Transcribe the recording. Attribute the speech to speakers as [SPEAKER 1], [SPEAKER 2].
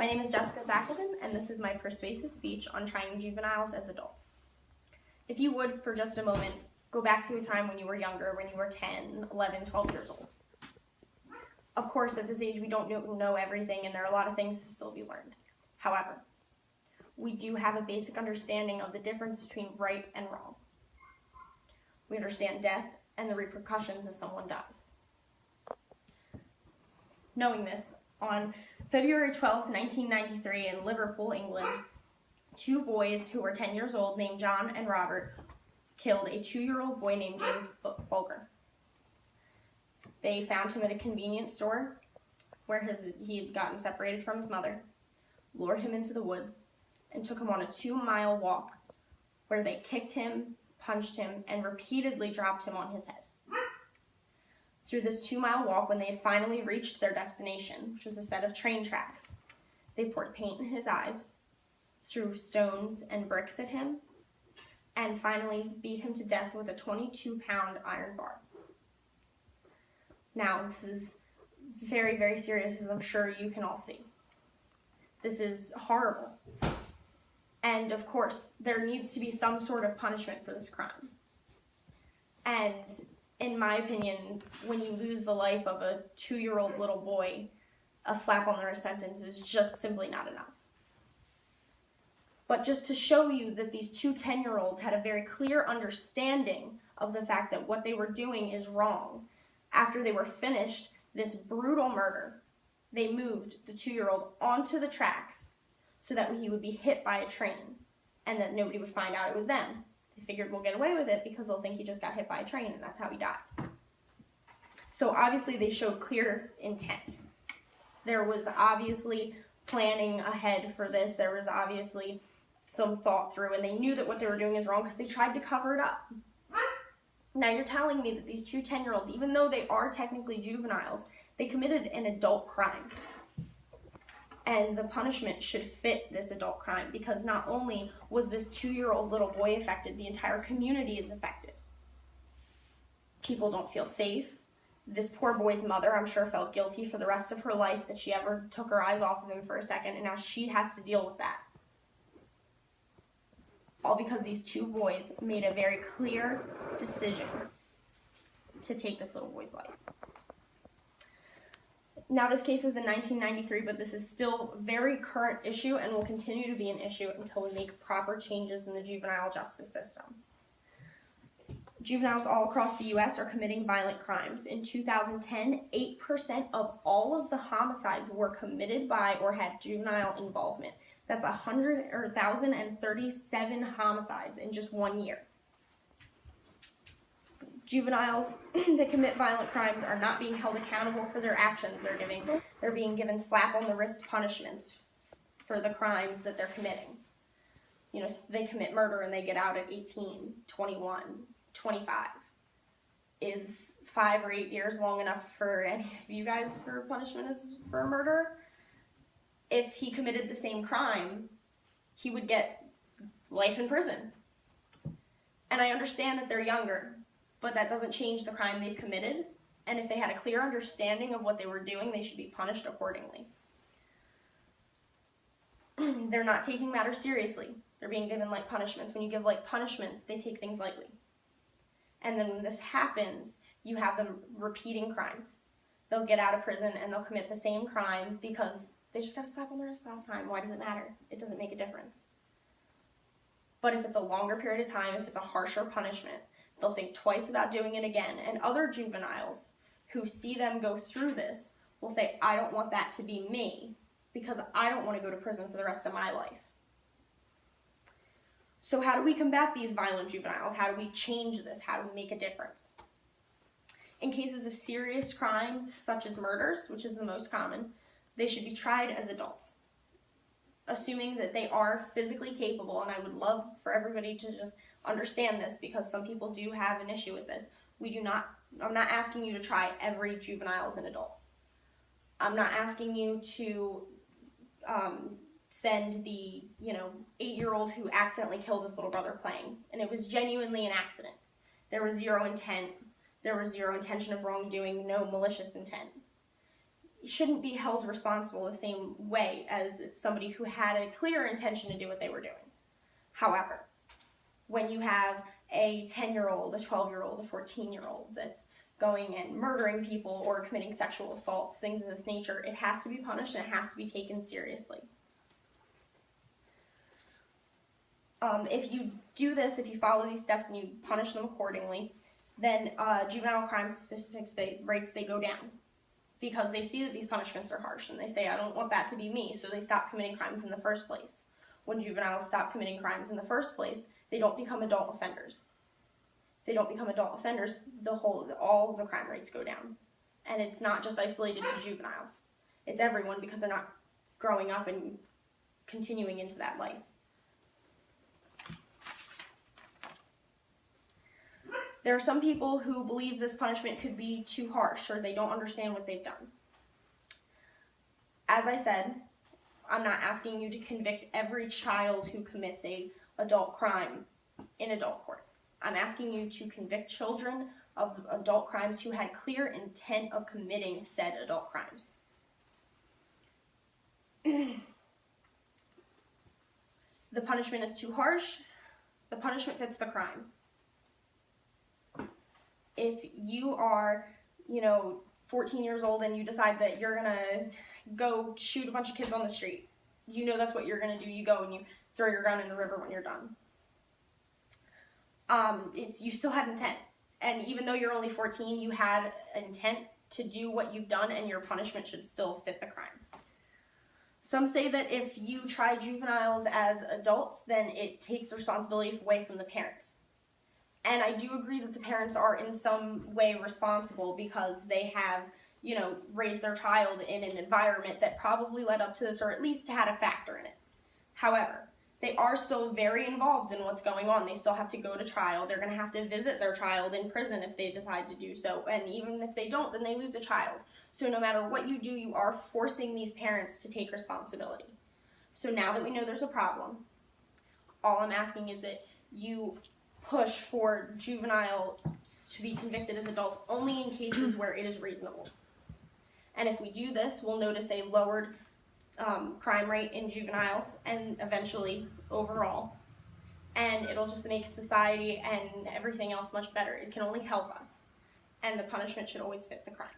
[SPEAKER 1] My name is Jessica Zackelman, and this is my persuasive speech on trying juveniles as adults. If you would, for just a moment, go back to a time when you were younger, when you were 10, 11, 12 years old. Of course, at this age, we don't know everything, and there are a lot of things to still be learned. However, we do have a basic understanding of the difference between right and wrong. We understand death and the repercussions if someone dies. Knowing this, on February 12, 1993, in Liverpool, England, two boys who were 10 years old, named John and Robert, killed a 2-year-old boy named James Bulger. They found him at a convenience store where he had gotten separated from his mother, lured him into the woods, and took him on a 2-mile walk where they kicked him, punched him, and repeatedly dropped him on his head. Through this 2-mile walk, when they had finally reached their destination, which was a set of train tracks, they poured paint in his eyes, threw stones and bricks at him, and finally beat him to death with a 22-pound iron bar. Now, this is very, very serious, as I'm sure you can all see. This is horrible. And of course, there needs to be some sort of punishment for this crime. And in my opinion, when you lose the life of a 2-year-old little boy, a slap on the wrist sentence is just simply not enough. But just to show you that these two 10-year-olds had a very clear understanding of the fact that what they were doing is wrong, after they were finished this brutal murder, they moved the 2-year-old onto the tracks so that he would be hit by a train and that nobody would find out it was them. They figured we'll get away with it because they'll think he just got hit by a train and that's how he died. So obviously they showed clear intent. There was obviously planning ahead for this. There was obviously some thought through, and they knew that what they were doing is wrong because they tried to cover it up. Now you're telling me that these two 10-year-olds, even though they are technically juveniles, they committed an adult crime. And the punishment should fit this adult crime, because not only was this 2-year-old little boy affected, the entire community is affected. People don't feel safe. This poor boy's mother, I'm sure, felt guilty for the rest of her life that she ever took her eyes off of him for a second, and now she has to deal with that. All because these two boys made a very clear decision to take this little boy's life. Now, this case was in 1993, but this is still a very current issue and will continue to be an issue until we make proper changes in the juvenile justice system. Juveniles all across the U.S. are committing violent crimes. In 2010, 8% of all of the homicides were committed by or had juvenile involvement. That's 1,037 homicides in just 1 year. Juveniles that commit violent crimes are not being held accountable for their actions. They're being given slap on the wrist punishments for the crimes that they're committing. You know, they commit murder and they get out at 18, 21, 25. Is 5 or 8 years long enough for any of you guys for punishment as for a murder? If he committed the same crime, he would get life in prison. And I understand that they're younger, but that doesn't change the crime they've committed. And if they had a clear understanding of what they were doing, they should be punished accordingly. They're not taking matters seriously. They're being given light punishments. When you give light punishments, they take things lightly. And then when this happens, you have them repeating crimes. They'll get out of prison and they'll commit the same crime because they just got a slap on the wrist last time. Why does it matter? It doesn't make a difference. But if it's a longer period of time, if it's a harsher punishment, they'll think twice about doing it again. And other juveniles who see them go through this will say, I don't want that to be me because I don't want to go to prison for the rest of my life. So how do we combat these violent juveniles? How do we change this? How do we make a difference? In cases of serious crimes, such as murders, which is the most common, they should be tried as adults, assuming that they are physically capable. And I would love for everybody to just understand this, because some people do have an issue with this. I'm not asking you to try every juvenile as an adult. I'm not asking you to send the 8-year-old who accidentally killed his little brother playing, and it was genuinely an accident. There was zero intent. There was zero intention of wrongdoing, no malicious intent. shouldn't be held responsible the same way as somebody who had a clear intention to do what they were doing. However, when you have a 10-year-old, a 12-year-old, a 14-year-old that's going and murdering people or committing sexual assaults, things of this nature, it has to be punished and it has to be taken seriously. If you do this, if you follow these steps and you punish them accordingly, then juvenile crime statistics rates go down, because they see that these punishments are harsh and they say, I don't want that to be me, so they stop committing crimes in the first place. When juveniles stop committing crimes in the first place, they don't become adult offenders. If they don't become adult offenders, all the crime rates go down. And it's not just isolated to juveniles. It's everyone, because they're not growing up and continuing into that life. There are some people who believe this punishment could be too harsh, or they don't understand what they've done. As I said, I'm not asking you to convict every child who commits an adult crime in adult court. I'm asking you to convict children of adult crimes who had clear intent of committing said adult crimes. The punishment is too harsh. The punishment fits the crime. If you are, 14 years old and you decide that you're going to go shoot a bunch of kids on the street, that's what you're going to do. You go and you throw your gun in the river when you're done. You still had intent. And even though you're only 14, you had intent to do what you've done, and your punishment should still fit the crime. Some say that if you try juveniles as adults, then it takes responsibility away from the parents. And I do agree that the parents are in some way responsible, because they have, raised their child in an environment that probably led up to this, or at least had a factor in it. However, they are still very involved in what's going on. They still have to go to trial. They're going to have to visit their child in prison if they decide to do so. And even if they don't, then they lose a child. So no matter what you do, you are forcing these parents to take responsibility. So now that we know there's a problem, all I'm asking is that you push for juveniles to be convicted as adults only in cases where it is reasonable. And if we do this, we'll notice a lowered crime rate in juveniles, and eventually overall. And it'll just make society and everything else much better. It can only help us. And the punishment should always fit the crime.